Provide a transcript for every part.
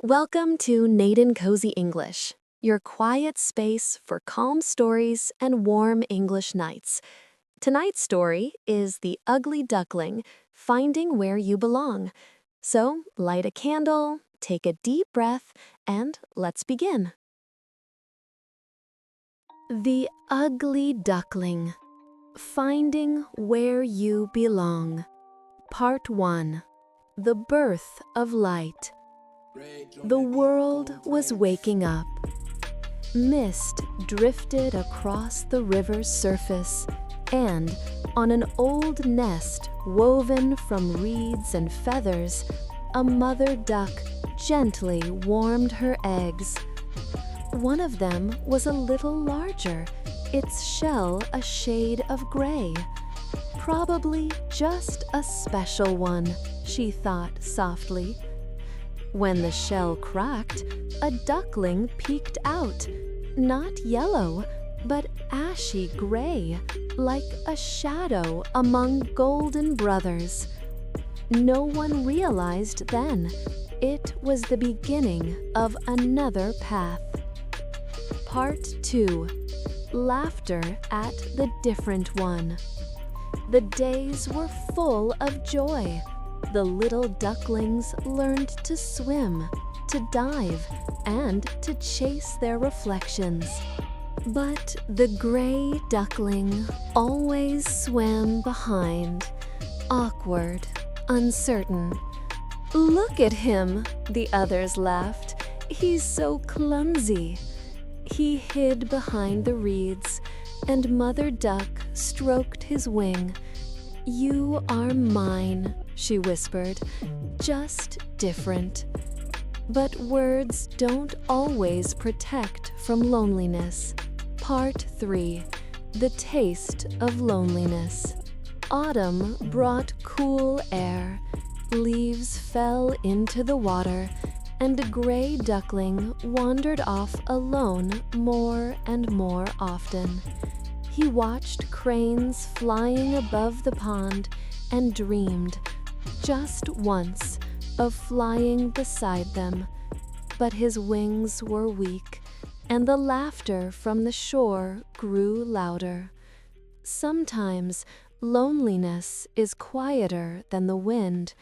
Welcome to NadinCozyEnglish, your quiet space for calm stories and warm English nights. Tonight's story is The Ugly Duckling, Finding Where You Belong. So, light a candle, take a deep breath, and let's begin. The Ugly Duckling, Finding Where You Belong. Part 1. The Birth of Light. The world was waking up. Mist drifted across the river's surface, and on an old nest woven from reeds and feathers, a mother duck gently warmed her eggs. One of them was a little larger, its shell a shade of gray. Probably just a special one, she thought softly. When the shell cracked, a duckling peeked out, not yellow, but ashy gray, like a shadow among golden brothers. No one realized then it was the beginning of another path. Part 2. Laughter at the different one. The days were full of joy. The little ducklings learned to swim, to dive, and to chase their reflections. But the gray duckling always swam behind, awkward, uncertain. "Look at him," the others laughed. "He's so clumsy." He hid behind the reeds, and Mother Duck stroked his wing. "You are mine," she whispered, "just different." But words don't always protect from loneliness. Part 3. The Taste of Loneliness. Autumn brought cool air. Leaves fell into the water, and a gray duckling wandered off alone more and more often. He watched cranes flying above the pond and dreamed, just once, of flying beside them. But his wings were weak, and the laughter from the shore grew louder. Sometimes loneliness is quieter than the wind,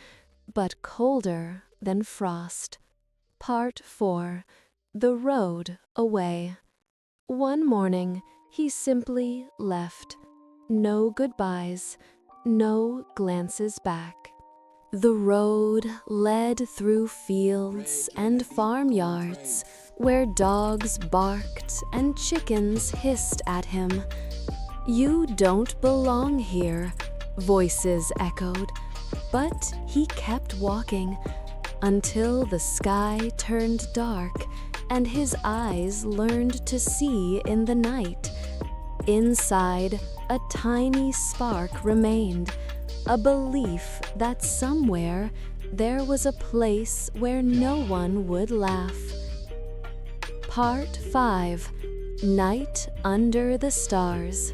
but colder than frost. Part 4. The Road Away. One morning, he simply left. No goodbyes, no glances back. The road led through fields and farmyards where dogs barked and chickens hissed at him. "You don't belong here," voices echoed. But he kept walking until the sky turned dark and his eyes learned to see in the night. Inside, a tiny spark remained, a belief that somewhere there was a place where no one would laugh. Part 5. Night Under the Stars.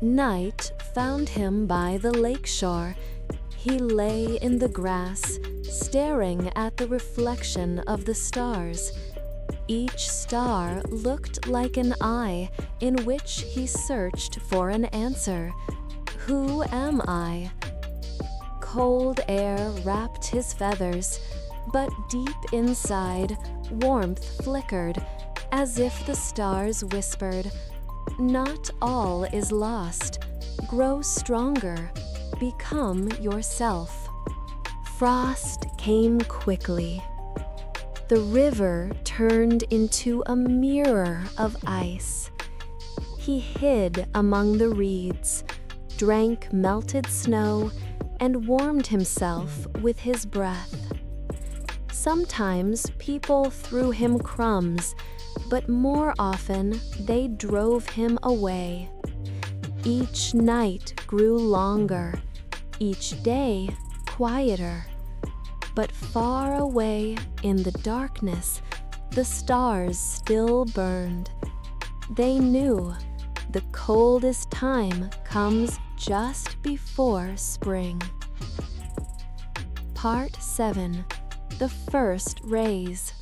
Night found him by the lakeshore. He lay in the grass, staring at the reflection of the stars. Each star looked like an eye in which he searched for an answer. Who am I? Cold air wrapped his feathers, but deep inside, warmth flickered, as if the stars whispered, "Not all is lost. Grow stronger. Become yourself." Frost came quickly. The river turned into a mirror of ice. He hid among the reeds, drank melted snow, and warmed himself with his breath. Sometimes people threw him crumbs, but more often they drove him away. Each night grew longer, each day quieter. But far away in the darkness, the stars still burned. They knew the coldest time comes just before spring. Part 7. the first rays.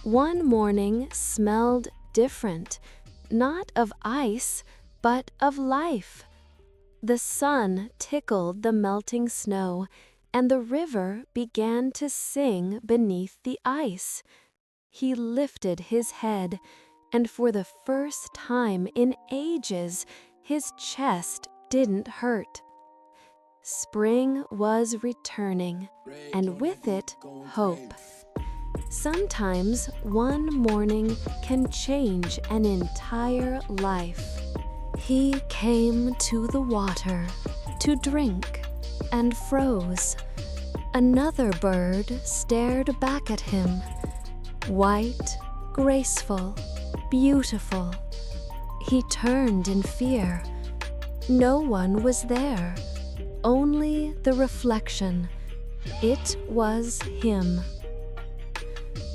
One morning smelled different, not of ice, but of life. The sun tickled the melting snow, and the river began to sing beneath the ice. He lifted his head, and for the first time in ages, his chest didn't hurt. Spring was returning, and with it, hope. Sometimes one morning can change an entire life. He came to the water to drink and froze. Another bird stared back at him, white, graceful, beautiful. He turned in fear. No one was there, only the reflection. It was him.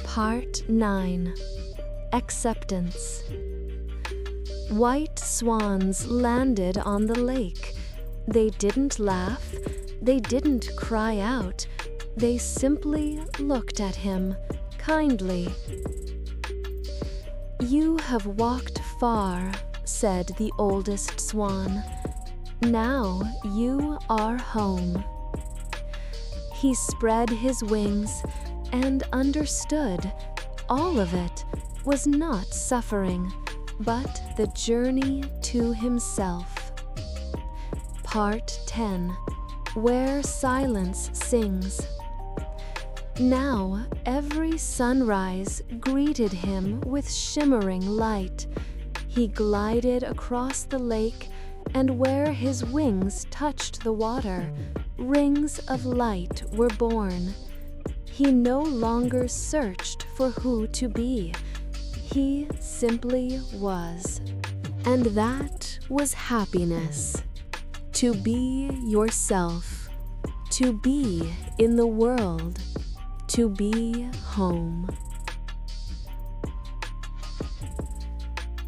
Part 9. Acceptance. White swans landed on the lake. They didn't laugh, they didn't cry out, they simply looked at him kindly. "You have walked far," said the oldest swan. "Now you are home." He spread his wings and understood all of it was not suffering, but the journey to himself. Part 10. Where silence sings. Now every sunrise greeted him with shimmering light. He glided across the lake, and where his wings touched the water, rings of light were born. He no longer searched for who to be. He simply was. And that was happiness. To be yourself. To be in the world. To be home.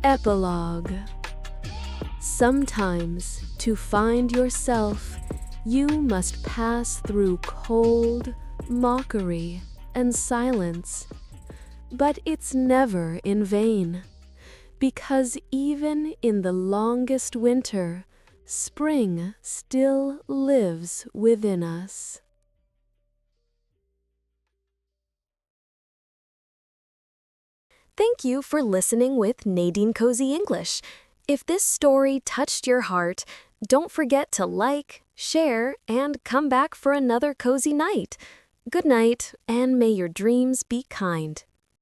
Epilogue. Sometimes, to find yourself, you must pass through cold, mockery, and silence. But it's never in vain, because even in the longest winter, spring still lives within us. Thank you for listening with Nadin Cozy English. If this story touched your heart, don't forget to like, share, and come back for another cozy night. Good night, and may your dreams be kind.